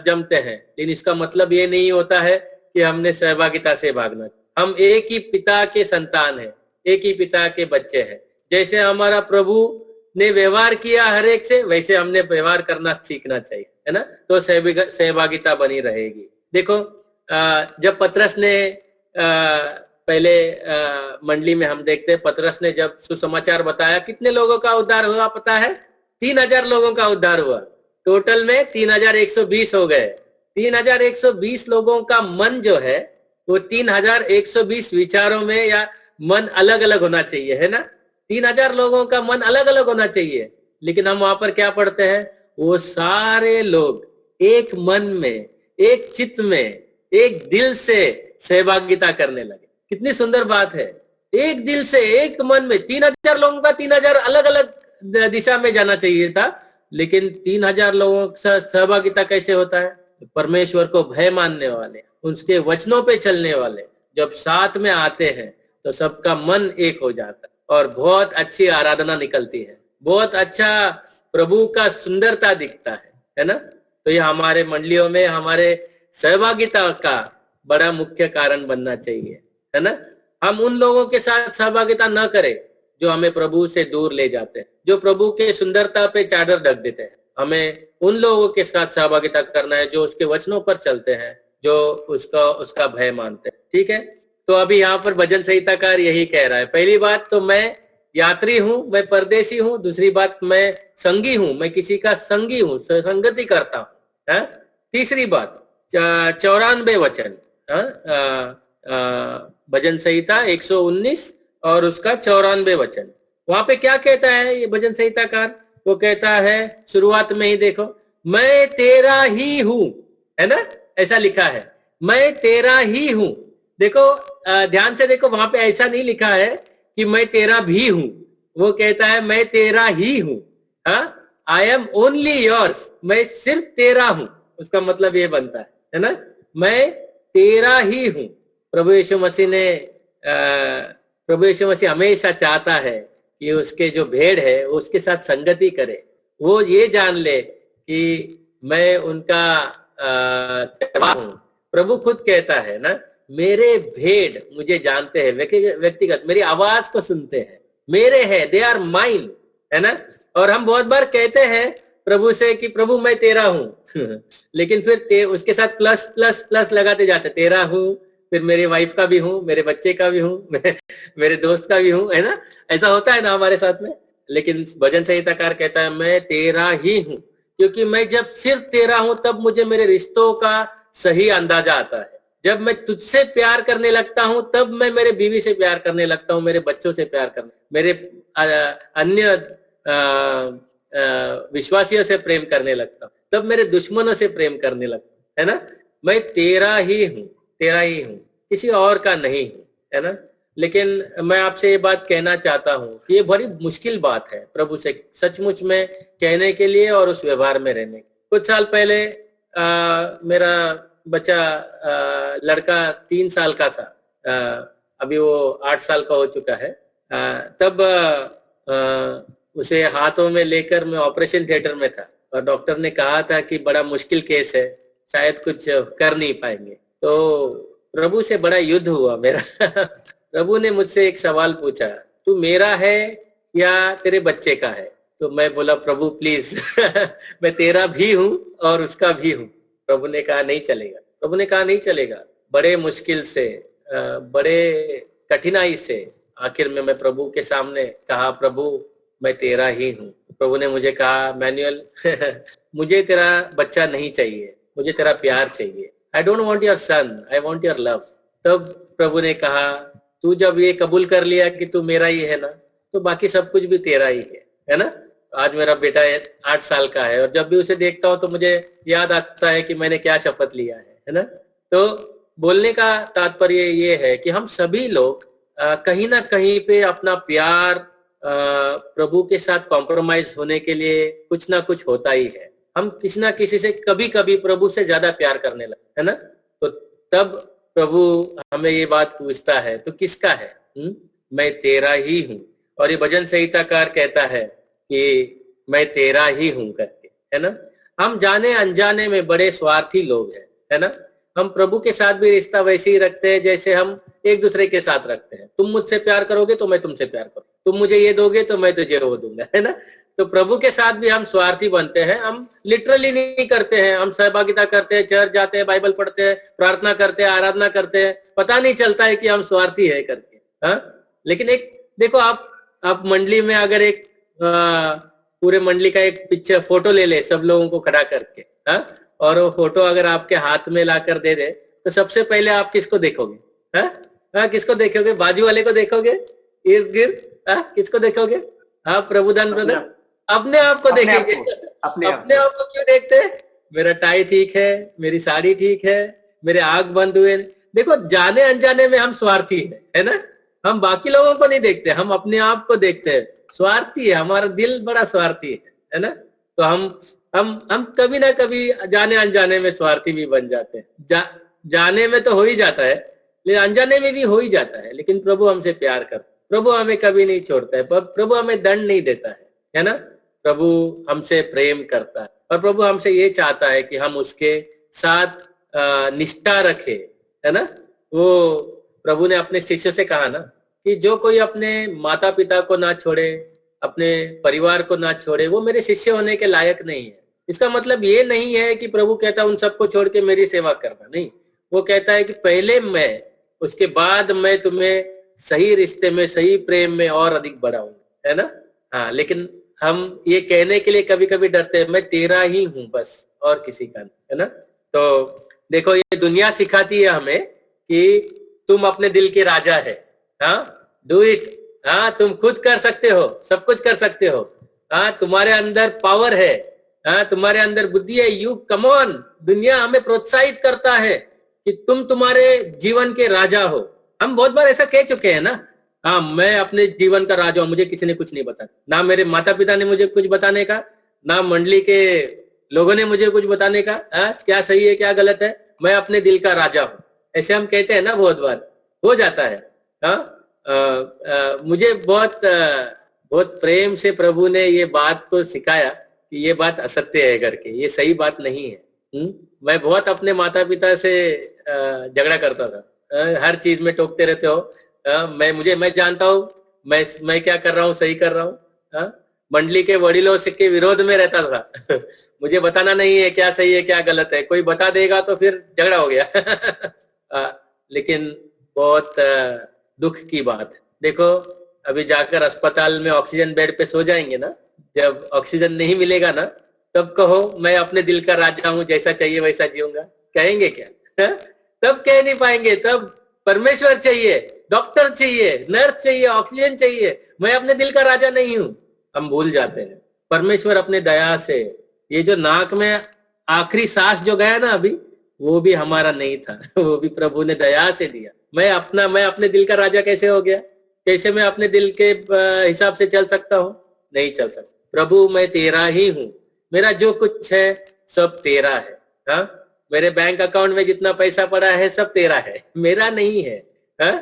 Speaker 1: जमते हैं, लेकिन इसका मतलब ये नहीं होता है कि हमने सहभागिता से भागना। हम एक ही पिता के संतान हैं, एक ही पिता के बच्चे हैं। जैसे हमारा प्रभु ने व्यवहार किया हर एक से, वैसे हमने व्यवहार करना सीखना चाहिए, है ना, तो सहभागिता बनी रहेगी। देखो जब पतरस ने पहले मंडली में हम देखते हैं, पतरस ने जब सुसमाचार बताया, कितने लोगों का उद्धार हुआ पता है? 3000 लोगों का उद्धार हुआ। टोटल में 3120 हो गए। 3120 लोगों का मन जो है वो 3120 विचारों में या मन अलग अलग होना चाहिए, है ना। 3000 लोगों का मन अलग अलग होना चाहिए, लेकिन हम वहां पर क्या पढ़ते हैं? वो सारे लोग एक मन में, एक चित्त में, एक दिल से सहभागिता करने लगे। कितनी सुंदर बात है। एक दिल से, एक मन में। 3000 लोगों का 3000 अलग अलग दिशा में जाना चाहिए था, लेकिन 3000 लोगों का सहभागिता कैसे होता है? परमेश्वर को भय मानने वाले, उसके वचनों पे चलने वाले जब साथ में आते हैं तो सबका मन एक हो जाता है और बहुत अच्छी आराधना निकलती है, बहुत अच्छा प्रभु का सुंदरता दिखता है ना। तो ये हमारे मंडलियों में हमारे सहभागिता का बड़ा मुख्य कारण बनना चाहिए, है ना। हम उन लोगों के साथ सहभागिता न करें जो हमें प्रभु से दूर ले जाते हैं, जो प्रभु के सुंदरता पे चादर ढक देते हैं। हमें उन लोगों के साथ सहभागिता करना है जो उसके वचनों पर चलते हैं, जो उसका भय मानते हैं। ठीक है, तो अभी यहाँ पर भजन संहिताकार यही कह रहा है। पहली बात तो मैं यात्री हूं, मैं परदेशी हूं। दूसरी बात मैं संगी हूं, मैं किसी का संगी हूं, संगति करता हूं। तीसरी बात 94 वचन, भजन संहिता 119 और उसका 94 वचन। वहां पे क्या कहता है ये भजन संहिताकार? वो कहता है शुरुआत में ही देखो, मैं तेरा ही हूं, है ना, ऐसा लिखा है, मैं तेरा ही हूं। देखो ध्यान से देखो, वहां पे ऐसा नहीं लिखा है कि मैं तेरा भी हूं। वो कहता है मैं तेरा ही हूं। आई एम ओनली योर्स, मैं सिर्फ तेरा हूं। उसका मतलब ये बनता है ना, मैं तेरा ही हूं। प्रभु यीशु मसीह हमेशा चाहता है कि उसके जो भेड़ है उसके साथ संगति करे। वो ये जान ले कि मैं उनका हूं। प्रभु खुद कहता है ना, मेरे भेड़ मुझे जानते हैं, व्यक्तिगत मेरी आवाज को सुनते हैं, मेरे हैं, दे आर माइन, है ना। और हम बहुत बार कहते हैं प्रभु से कि प्रभु मैं तेरा हूं लेकिन फिर उसके साथ प्लस प्लस प्लस लगाते जाते, तेरा हूं, फिर मेरी वाइफ का भी हूं, मेरे बच्चे का भी हूं, मेरे दोस्त का भी हूं, है ना। ऐसा होता है ना हमारे साथ में। लेकिन भजन संहिताकार कहता है मैं तेरा ही हूं, क्योंकि मैं जब सिर्फ तेरा हूं तब मुझे मेरे रिश्तों का सही अंदाजा आता है। जब मैं तुझसे प्यार करने लगता हूं तब मैं मेरे बीवी से प्यार करने लगता हूं, मेरे बच्चों से प्यार करने, मेरे अन्य विश्वासियों से प्रेम करने लगता हूं, तब मेरे दुश्मनों से प्रेम करने लगता हूं, है ना। मैं तेरा ही हूं, तेरा ही हूं, किसी और का नहीं हूं, है ना। लेकिन मैं आपसे ये बात कहना चाहता हूं कि ये बड़ी मुश्किल बात है प्रभु से सचमुच में कहने के लिए और उस व्यवहार में रहने। कुछ साल पहले मेरा बच्चा लड़का 3 साल का था, अभी वो 8 साल का हो चुका है। तब उसे हाथों में लेकर मैं ऑपरेशन थिएटर में था और डॉक्टर ने कहा था कि बड़ा मुश्किल केस है, शायद कुछ कर नहीं पाएंगे। तो प्रभु से बड़ा युद्ध हुआ मेरा प्रभु ने मुझसे एक सवाल पूछा, तू मेरा है या तेरे बच्चे का है? तो मैं बोला प्रभु प्लीज मैं तेरा भी हूं और उसका भी हूं। प्रभु ने कहा नहीं चलेगा। प्रभु ने कहा नहीं चलेगा। बड़े मुश्किल से, बड़े कठिनाई से आखिर में मैं प्रभु के सामने कहा, प्रभु मैं तेरा ही हूं। प्रभु ने मुझे कहा, मैनुअल मुझे तेरा बच्चा नहीं चाहिए, मुझे तेरा प्यार चाहिए। I don't want your son, I want your love. तब प्रभु ने कहा, तू जब ये कबूल कर लिया कि तू मेरा ही है ना, तो बाकी सब कुछ भी तेरा ही है ना। आज मेरा बेटा 8 साल का है और जब भी उसे देखता हूं तो मुझे याद आता है कि मैंने क्या शपथ लिया है ना। तो बोलने का तात्पर्य ये है कि हम सभी लोग कहीं ना कहीं पे अपना प्यार प्रभु के साथ कॉम्प्रोमाइज होने के लिए कुछ ना कुछ होता ही है। हम किसी ना किसी से कभी कभी प्रभु से ज्यादा प्यार करने लगते, है ना। तो तब प्रभु हमें ये बात पूछता है, तो किसका है? मैं तेरा ही हूं। और ये भजन संहिताकार कहता है कि मैं तेरा ही हूं करके, है ना। हम जाने अनजाने में बड़े स्वार्थी लोग हैं, है ना। हम प्रभु के साथ भी रिश्ता वैसे ही रखते हैं जैसे हम एक दूसरे के साथ रखते हैं। तुम मुझसे प्यार करोगे तो मैं तुमसे प्यार करूँ, तुम मुझे ये दोगे तो मैं तुझे वो दूंगा, है ना। तो प्रभु के साथ भी हम स्वार्थी बनते हैं। हम लिटरली नहीं करते हैं, हम सहभागिता करते हैं, चर्च जाते हैं, बाइबल पढ़ते हैं, प्रार्थना करते हैं, आराधना करते हैं, पता नहीं चलता है कि हम स्वार्थी है करके। हाँ, लेकिन एक देखो, आप मंडली में अगर एक पूरे मंडली का एक पिक्चर फोटो ले ले सब लोगों को खड़ा करके, हाँ, और वो फोटो अगर आपके हाथ में लाकर दे दे तो सबसे पहले आप किसको देखोगे? हाँ, किसको देखोगे? बाजू वाले को देखोगे? इर्द गिर्द किसको देखोगे? हाँ, प्रभुदान ब्रदर, अपने आप को देखेंगे। अपने आप को क्यों देखते हैं? मेरा टाई ठीक है, मेरी साड़ी ठीक है, मेरे आंख बंद हुए। देखो, जाने अनजाने में हम स्वार्थी है ना। हम बाकी लोगों को नहीं देखते, हम अपने आप को देखते हैं। स्वार्थी है, हमारा दिल बड़ा स्वार्थी है ना। तो हम कभी ना कभी जाने अनजाने में स्वार्थी भी बन जाते हैं। जाने में तो हो ही जाता है, लेकिन अनजाने में भी हो ही जाता है। लेकिन प्रभु हमसे प्यार करता है, प्रभु हमें कभी नहीं छोड़ता है, प्रभु हमें दंड नहीं देता है ना। प्रभु हमसे प्रेम करता है और प्रभु हमसे ये चाहता है कि हम उसके साथ निष्ठा रखे, है ना। वो प्रभु ने अपने शिष्य से कहा ना कि जो कोई अपने माता पिता को ना छोड़े, अपने परिवार को ना छोड़े, वो मेरे शिष्य होने के लायक नहीं है। इसका मतलब ये नहीं है कि प्रभु कहता है उन सबको छोड़ के मेरी सेवा करना, नहीं। वो कहता है कि पहले मैं, उसके बाद मैं तुम्हें सही रिश्ते में, सही प्रेम में और अधिक बढ़ाऊंगा, है ना। हाँ, लेकिन हम ये कहने के लिए कभी कभी डरते हैं, मैं तेरा ही हूं बस, और किसी का नहीं, है ना। तो देखो, ये दुनिया सिखाती है हमें कि तुम अपने दिल के राजा है। हाँ, डू इट। हाँ, तुम खुद कर सकते हो, सब कुछ कर सकते हो। हाँ, तुम्हारे अंदर पावर है, हाँ, तुम्हारे अंदर बुद्धि है, यू कम ऑन। दुनिया हमें प्रोत्साहित करता है कि तुम तुम्हारे जीवन के राजा हो। हम बहुत बार ऐसा कह चुके हैं ना। हाँ, मैं अपने जीवन का राजा हूं, मुझे किसी ने कुछ नहीं बताया, ना मेरे माता पिता ने मुझे कुछ बताने का, ना मंडली के लोगों ने मुझे कुछ बताने का। क्या सही है क्या गलत है, मैं अपने दिल का राजा हूं, ऐसे हम कहते हैं ना। बहुत बार हो जाता है। मुझे बहुत प्रेम से प्रभु ने ये बात को सिखाया कि ये बात असत्य है करके, ये सही बात नहीं है। मैं बहुत अपने माता पिता से झगड़ा करता था, हर चीज में टोकते रहते हो। मैं जानता हूँ मैं क्या कर रहा हूँ, सही कर रहा हूँ। मंडली के वडीलों से के विरोध में रहता था मुझे बताना नहीं है क्या सही है क्या गलत है, कोई बता देगा तो फिर झगड़ा हो गया लेकिन बहुत दुख की बात, देखो अभी जाकर अस्पताल में ऑक्सीजन बेड पे सो जाएंगे ना, जब ऑक्सीजन नहीं मिलेगा ना, तब कहो मैं अपने दिल का राजा हूं, जैसा चाहिए वैसा जीऊंगा, कहेंगे क्या? तब कह नहीं पाएंगे। तब परमेश्वर चाहिए, डॉक्टर चाहिए, नर्स चाहिए, ऑक्सीजन चाहिए, मैं अपने दिल का राजा नहीं हूं। हम भूल जाते हैं। परमेश्वर अपने दया से, ये जो नाक में आखिरी सांस जो गया ना अभी, वो भी हमारा नहीं था, वो भी प्रभु ने दया से दिया। मैं अपने दिल का राजा कैसे हो गया? कैसे मैं अपने दिल के हिसाब से चल सकता हूँ? नहीं चल सकता। प्रभु मैं तेरा ही हूँ, मेरा जो कुछ है सब तेरा है। हाँ, मेरे बैंक अकाउंट में जितना पैसा पड़ा है सब तेरा है, मेरा नहीं है। हाँ,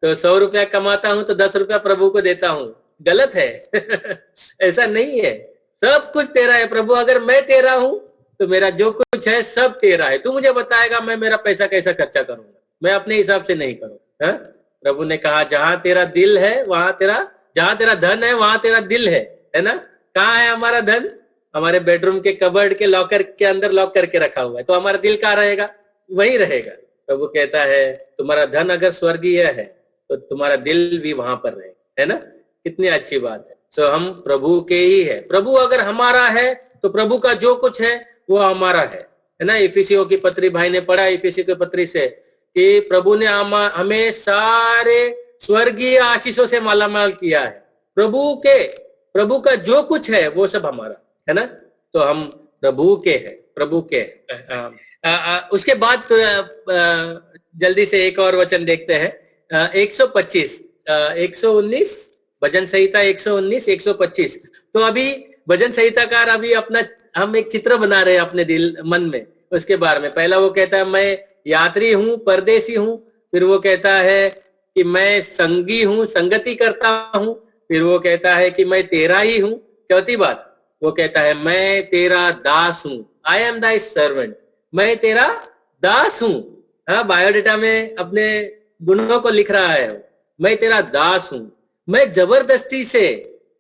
Speaker 1: तो 100 रुपया कमाता हूँ तो 10 रुपया प्रभु को देता हूँ, गलत है ऐसा नहीं है, सब कुछ तेरा है प्रभु। अगर मैं तेरा हूँ तो मेरा जो कुछ है सब तेरा है। तू मुझे बताएगा मैं मेरा पैसा कैसा खर्चा करूंगा, मैं अपने हिसाब से नहीं करूंगा। प्रभु ने कहा जहां तेरा दिल है वहां तेरा, जहां तेरा धन है वहां तेरा दिल है ना। कहाँ है हमारा धन? हमारे बेडरूम के कबर्ड के लॉकर के अंदर लॉक करके रखा हुआ है, तो हमारा दिल कहाँ रहेगा? वहीं रहेगा। प्रभु कहता है तुम्हारा धन अगर स्वर्गीय है तो तुम्हारा दिल भी वहां पर रहेगा, है ना। कितनी अच्छी बात है। सो हम प्रभु के ही है। प्रभु अगर हमारा है तो प्रभु का जो कुछ है वो हमारा है ना। इफिसियों की पत्री भाई ने पढ़ा, इफिसियों की पत्री से, कि प्रभु ने हमें सारे स्वर्गीय आशीषों से मालामाल किया है। प्रभु का जो कुछ है वो सब हमारा है ना। तो हम प्रभु के हैं, प्रभु के उसके बाद जल्दी से एक और वचन देखते हैं, 125 119 भजन संहिता 119 125। तो अभी भजन संहिताकार अभी अपना हम एक चित्र बना रहे हैं अपने दिल मन में उसके बारे में। पहला वो कहता है मैं यात्री हूँ, परदेसी हूँ। फिर वो कहता है कि मैं संगी हूँ, संगति करता हूँ। फिर वो कहता है कि मैं तेरा ही हूँ। चौथी बात वो कहता है मैं तेरा दास हूँ, आई एम दाई सर्वेंट, मैं तेरा दास हूँ। हाँ, बायोडेटा में अपने गुणों को लिख रहा है, मैं तेरा दास हूँ, मैं जबरदस्ती से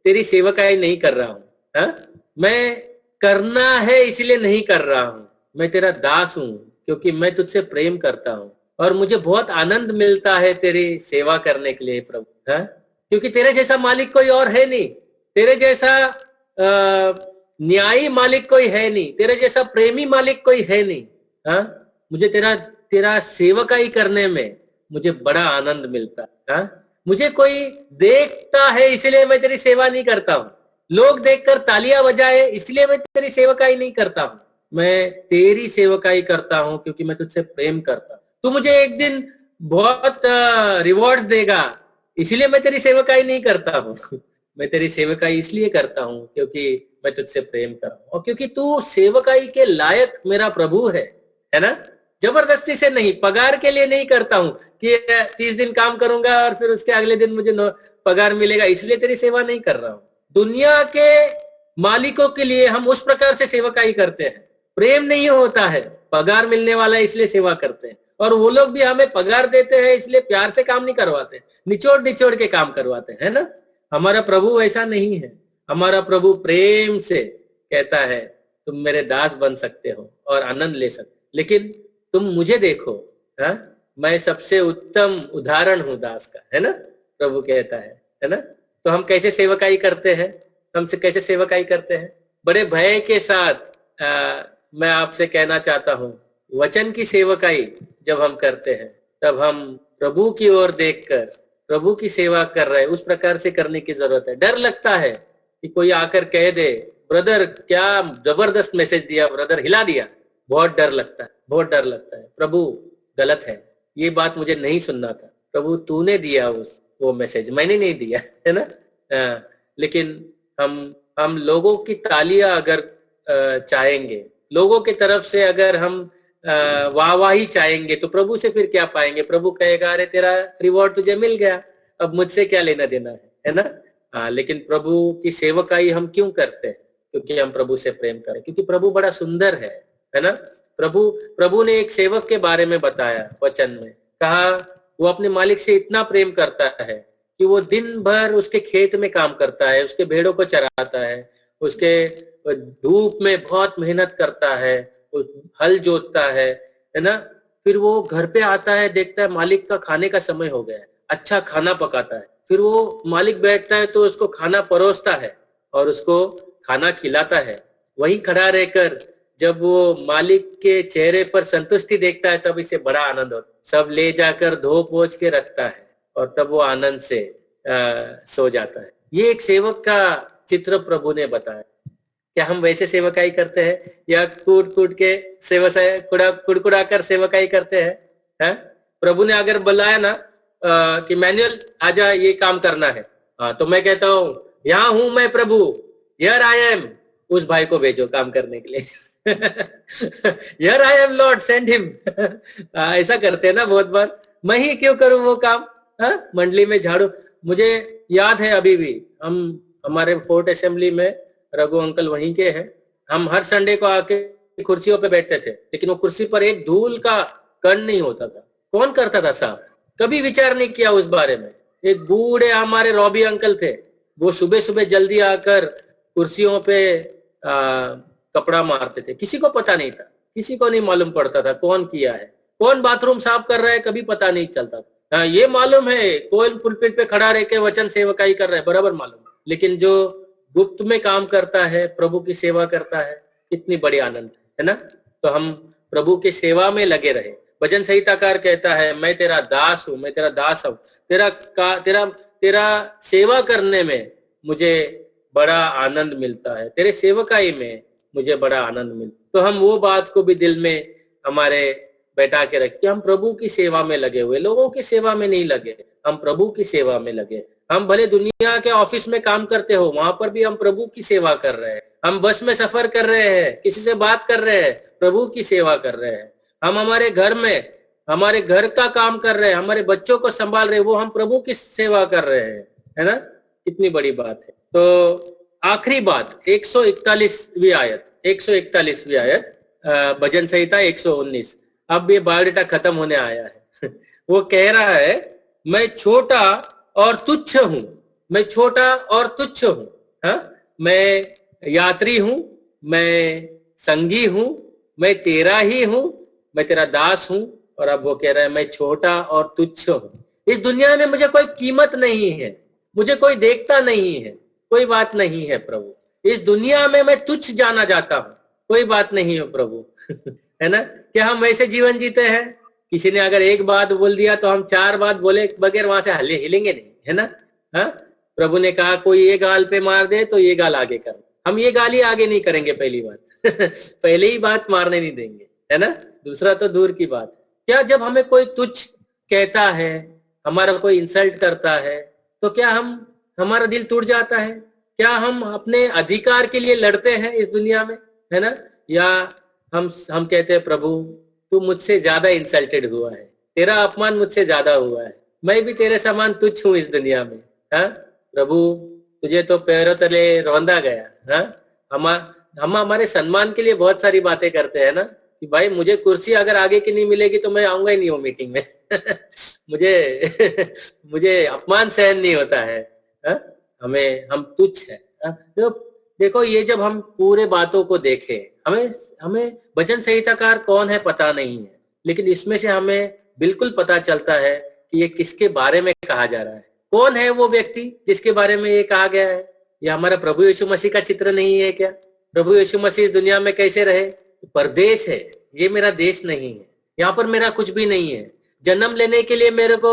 Speaker 1: तेरी सेवकाई नहीं कर रहा हूँ। हाँ? मैं करना है इसलिए नहीं कर रहा हूं, मैं तेरा दास हूं क्योंकि मैं तुझसे प्रेम करता हूं और मुझे बहुत आनंद मिलता है तेरी सेवा करने के लिए प्रभु। हाँ? क्योंकि तेरे जैसा मालिक कोई और है नहीं, तेरे जैसा न्यायी मालिक कोई है नहीं, तेरे जैसा प्रेमी मालिक कोई है नहीं। हाँ? मुझे तेरा सेवकाई करने में मुझे बड़ा आनंद मिलता है। हाँ? मुझे कोई देखता है इसलिए मैं तेरी सेवा नहीं करता हूं, लोग देखकर तालियां बजाए इसलिए मैं तेरी सेवकाई नहीं करता हूं, मैं तेरी सेवकाई करता हूं क्योंकि मैं तुझसे प्रेम करता हूं। तू मुझे एक दिन बहुत रिवॉर्ड्स देगा इसलिए मैं तेरी सेवकाई नहीं करता हूं मैं तेरी सेवकाई इसलिए करता हूं क्योंकि मैं तुझसे प्रेम कर रहा हूं और क्योंकि तू सेवकाई के लायक मेरा प्रभु है ना। जबरदस्ती से नहीं, पगार के लिए नहीं करता हूं कि 30 दिन काम करूंगा और फिर उसके अगले दिन मुझे पगार मिलेगा इसलिए तेरी सेवा नहीं कर रहा हूं। दुनिया के मालिकों के लिए हम उस प्रकार से सेवकाई करते हैं, प्रेम नहीं होता है, पगार मिलने वाला है इसलिए सेवा करते हैं, और वो लोग भी हमें पगार देते हैं इसलिए प्यार से काम नहीं करवाते, निचोड़ निचोड़ के काम करवाते हैं ना। हमारा प्रभु ऐसा नहीं है, हमारा प्रभु प्रेम से कहता है तुम मेरे दास बन सकते हो और आनंद ले सकते, लेकिन तुम मुझे देखो, हाँ? मैं सबसे उत्तम उदाहरण हूं दास का, है ना, प्रभु कहता है ना। तो हम कैसे सेवकाई करते हैं, हमसे कैसे सेवकाई करते हैं? बड़े भय के साथ मैं आपसे कहना चाहता हूं, वचन की सेवकाई जब हम करते हैं तब हम प्रभु की ओर देखकर प्रभु की सेवा कर रहे हैं, उस प्रकार से करने की जरूरत है। डर लगता है कि कोई आकर कह दे ब्रदर क्या जबरदस्त मैसेज दिया, ब्रदर हिला दिया, बहुत डर लगता है, बहुत डर लगता है। प्रभु गलत है, ये बात मुझे नहीं सुनना था, प्रभु तूने दिया वो मैसेज, मैंने नहीं दिया, है ना। लेकिन हम लोगों की तालियां अगर चाहेंगे, लोगों की तरफ से अगर हम वाहवाही चाहेंगे तो प्रभु से फिर क्या पाएंगे? प्रभु कहेगा अरे तेरा रिवॉर्ड तुझे मिल गया, अब मुझसे क्या लेना देना है ना। लेकिन प्रभु की सेवकाई हम क्यों करते हैं? क्योंकि हम प्रभु से प्रेम करें, क्योंकि प्रभु बड़ा सुंदर है ना। प्रभु ने एक सेवक के बारे में बताया वचन में, कहा वो अपने मालिक से इतना प्रेम करता है कि वो दिन भर उसके खेत में काम करता है, उसके भेड़ों को चराता है, उसके धूप में बहुत मेहनत करता है, हल जोतता है ना। फिर वो घर पे आता है, देखता है मालिक का खाने का समय हो गया है, अच्छा खाना पकाता है, फिर वो मालिक बैठता है तो उसको खाना परोसता है और उसको खाना खिलाता है। वहीं खड़ा रहकर जब वो मालिक के चेहरे पर संतुष्टि देखता है तब इसे बड़ा आनंद होता है, सब ले जाकर धो पोंछ के रखता है और तब वो आनंद से सो जाता है। ये एक सेवक का चित्र प्रभु ने बताया। क्या हम वैसे सेवकाई करते हैं या कूट के कुड़कुड़ा कर सेवकाई करते हैं? प्रभु ने अगर बुलाया ना कि मैनुअल आजा ये काम करना है, तो मैं कहता हूँ यहाँ हूं मैं प्रभु, हियर आई एम, उस भाई को भेजो काम करने के लिए here I am Lord send him ऐसा करते हैं ना बहुत बार। मैं ही क्यों करूं वो काम? मंडली में झाड़ू, मुझे याद है अभी भी हमारे फोर्ट असेंबली में रघु अंकल वहीं के हैं, हम हर संडे को आके कुर्सियों पे बैठते थे, लेकिन वो कुर्सी पर एक धूल का कण नहीं होता था। कौन करता था साहब? कभी विचार नहीं किया उस बारे में। एक बूढ़े हमारे रॉबी अंकल थे, वो सुबह सुबह जल्दी आकर कुर्सियों पे कपड़ा मारते थे, किसी को पता नहीं था, किसी को नहीं मालूम पड़ता था कौन किया है, कौन बाथरूम साफ कर रहा है, कभी पता नहीं चलता था। ये मालूम है कौन पुलपिट पे खड़ा रह के वचन सेवकाई कर रहा है, बराबर मालूम, लेकिन जो गुप्त में काम करता है, प्रभु की सेवा करता है, कितनी बड़ी आनंद है ना। तो हम प्रभु की सेवा में लगे रहे। भजन संहिताकार कहता है मैं तेरा दास हूं, मैं तेरा दास हूं, तेरा सेवा करने में मुझे बड़ा आनंद मिलता है, तेरे सेवकाई में मुझे बड़ा आनंद मिलता। तो हम वो बात को भी दिल में हमारे बैठा के रख के हम प्रभु की सेवा में लगे हुए, लोगों की सेवा में नहीं लगे, हम प्रभु की सेवा में लगे। हम भले दुनिया के ऑफिस में काम करते हो, वहां पर भी हम प्रभु की सेवा कर रहे हैं। हम बस में सफर कर रहे हैं, किसी से बात कर रहे हैं, प्रभु की सेवा कर रहे हैं। हम हमारे घर में हमारे घर का काम कर रहे हैं, हमारे बच्चों को संभाल रहे हैं, वो हम प्रभु की सेवा कर रहे हैं, है ना। कितनी बड़ी बात है। तो आखिरी बात 141वीं आयत भजन संहिता 119। अब ये बायोडेटा खत्म होने आया है वो कह रहा है मैं छोटा और तुच्छ हूं, मैं छोटा और तुच्छ हूं। मैं यात्री हूं, मैं संगी हूं, मैं तेरा ही हूं, मैं तेरा दास हूं। और अब वो कह रहा है मैं छोटा और तुच्छ हूं, इस दुनिया में मुझे कोई कीमत नहीं है, मुझे कोई देखता नहीं है, कोई बात नहीं है प्रभु, इस दुनिया में मैं तुच्छ जाना जाता हूं, कोई बात नहीं है प्रभु। है ना? क्या हम वैसे जीवन जीते हैं? किसी ने अगर एक बात बोल दिया तो हम 4 बात बोले बगैर वहां से हिलेंगे नहीं, है ना? हाँ, प्रभु ने कहा कोई ये गाल पे मार दे तो ये गाल आगे कर, हम ये गाली आगे नहीं करेंगे पहली बात। पहले ही बात मारने नहीं देंगे, है ना? दूसरा तो दूर की बात। क्या जब हमें कोई तुच्छ कहता है, हमारा कोई इंसल्ट करता है, तो क्या हमारा दिल टूट जाता है? क्या हम अपने अधिकार के लिए लड़ते हैं इस दुनिया में, है ना? या हम कहते हैं प्रभु तू मुझसे ज्यादा इंसल्टेड हुआ है, तेरा अपमान मुझसे ज्यादा हुआ है, मैं भी तेरे समान तुच्छ हूं इस दुनिया में। हाँ प्रभु, तुझे तो पैरों तले रौंदा गया। हाँ, हम हमारे सम्मान के लिए बहुत सारी बातें करते हैं ना, कि भाई मुझे कुर्सी अगर आगे की नहीं मिलेगी तो मैं आऊंगा ही नहीं वो मीटिंग में। मुझे अपमान सहन नहीं होता है। हा? हम तुच्छ है। तो देखो, ये जब हम पूरे बातों को देखें, हमें भजन संहिताकार कौन है पता नहीं है, लेकिन इसमें से हमें बिल्कुल पता चलता है कि ये किसके बारे में कहा जा रहा है। कौन है वो व्यक्ति जिसके बारे में ये कहा गया है? ये हमारा प्रभु यीशु मसीह का चित्र नहीं है क्या? प्रभु यीशु मसीह इस दुनिया में कैसे रहे? परदेश है, ये मेरा देश नहीं है, यहाँ पर मेरा कुछ भी नहीं है। जन्म लेने के लिए मेरे को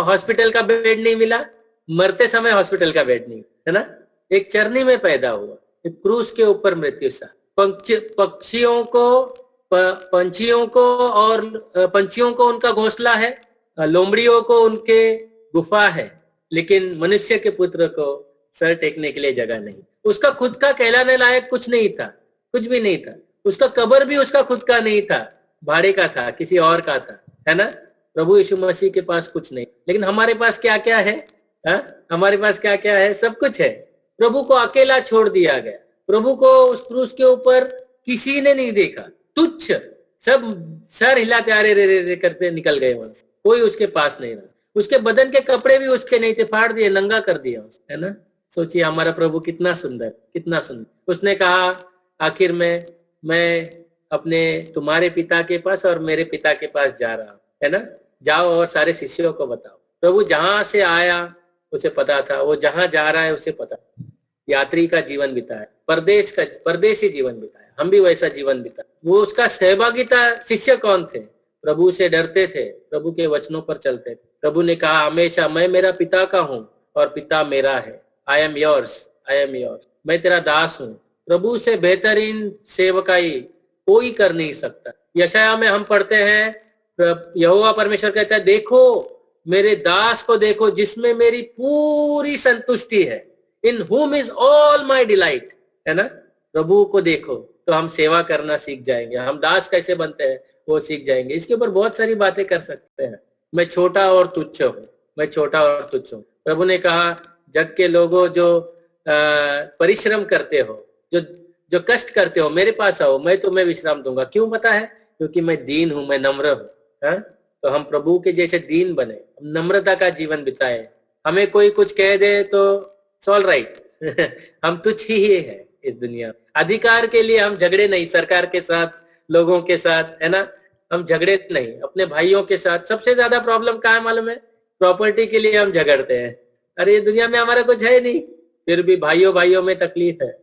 Speaker 1: हॉस्पिटल का बेड नहीं मिला, मरते समय हॉस्पिटल का बेड नहीं, है ना? एक चरनी में पैदा हुआ, एक क्रूस के ऊपर मृत्यु सा। पंछियों को उनका घोंसला है, लोमड़ियों को उनके गुफा है, लेकिन मनुष्य के पुत्र को सर टेकने के लिए जगह नहीं। उसका खुद का कहलाने लायक कुछ नहीं था, कुछ भी नहीं था। उसका कब्र भी उसका खुद का नहीं था, भाड़े का था, किसी और का था, है ना? प्रभु यीशु मसीह के पास कुछ नहीं, लेकिन हमारे पास क्या क्या है? हमारे पास क्या क्या है? सब कुछ है। प्रभु को अकेला छोड़ दिया गया, प्रभु को उस क्रूस के ऊपर किसी ने नहीं देखा, तुच्छ, सब सर हिलाते आ रे करते निकल गए वहां से, कोई उसके पास नहीं रहा। उसके बदन के कपड़े भी उसके नहीं थे, फाड़ दिए, नंगा कर दिया, है ना? सोचिए हमारा प्रभु कितना सुंदर, कितना सुंदर। उसने कहा आखिर में मैं अपने तुम्हारे पिता के पास और मेरे पिता के पास जा रहा हूं, है ना? जाओ और सारे शिष्यों को बताओ। प्रभु जहां से आया उसे पता था, वो जहां जा रहा है उसे पता। यात्री का जीवन बिताया, परदेशी जीवन बिताया, हम भी वैसा जीवन बिताया। वो उसका सहभागिता शिष्य कौन थे? प्रभु से डरते थे, प्रभु के वचनों पर चलते थे। प्रभु ने कहा हमेशा मैं मेरा पिता का हूं और पिता मेरा है। I am yours, I am yours, मैं तेरा दास हूं। प्रभु से बेहतरीन सेवकाई कोई कर नहीं सकता। यशाया में हम पढ़ते हैं, यहोवा परमेश्वर कहता है देखो मेरे दास को देखो जिसमें मेरी पूरी संतुष्टि है, इन whom is all my delight, है ना? प्रभु को देखो तो हम सेवा करना सीख जाएंगे, हम दास कैसे बनते हैं वो सीख जाएंगे। इसके ऊपर बहुत सारी बातें कर सकते हैं। मैं छोटा और तुच्छ हूँ, मैं छोटा और तुच्छ हूँ। प्रभु ने कहा जग के लोगों जो परिश्रम करते हो, जो कष्ट करते हो, मेरे पास आओ, मैं तुम्हें विश्राम दूंगा। क्यों पता है? क्योंकि मैं दीन हूं, मैं नम्र हूं। तो हम प्रभु के जैसे दीन बने, नम्रता का जीवन बिताए। हमें कोई कुछ कह दे तो ऑल राइट। हम तुच्छ ही है इस दुनिया। अधिकार के लिए हम झगड़े नहीं, सरकार के साथ, लोगों के साथ, है ना? हम झगड़े नहीं, अपने भाइयों के साथ। सबसे ज्यादा प्रॉब्लम क्या है मालूम है? प्रॉपर्टी के लिए हम झगड़ते हैं। अरे ये दुनिया में हमारा कुछ है नहीं, फिर भी भाइयों में तकलीफ है,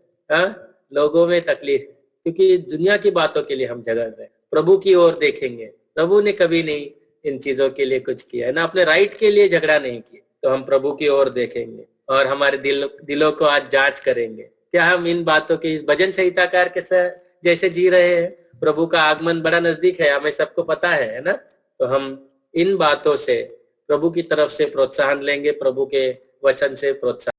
Speaker 1: लोगों में तकलीफ है, क्योंकि दुनिया की बातों के लिए हम झगड़ रहे हैं। प्रभु की ओर देखेंगे, प्रभु ने कभी नहीं इन चीजों के लिए कुछ किया है ना, अपने राइट के लिए झगड़ा नहीं किया। तो हम प्रभु की ओर देखेंगे और हमारे दिलों को आज जांच करेंगे, क्या हम इन बातों के इस भजन संहिताकार के जैसे जी रहे हैं? प्रभु का आगमन बड़ा नजदीक है, हमें सबको पता है ना? तो हम इन बातों से प्रभु की तरफ से प्रोत्साहन लेंगे, प्रभु के वचन से प्रोत्साहन